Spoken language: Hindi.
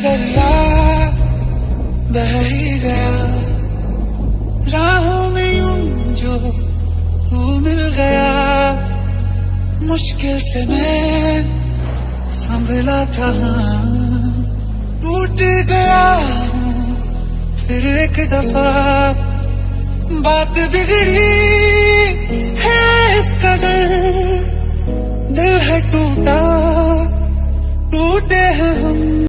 दरिया बह ही गया, राहों में यूं जो तू मिल गया। मुश्किल से मैं संभला था, टूट गया हूँ फिर एक दफा। बात बिगड़ी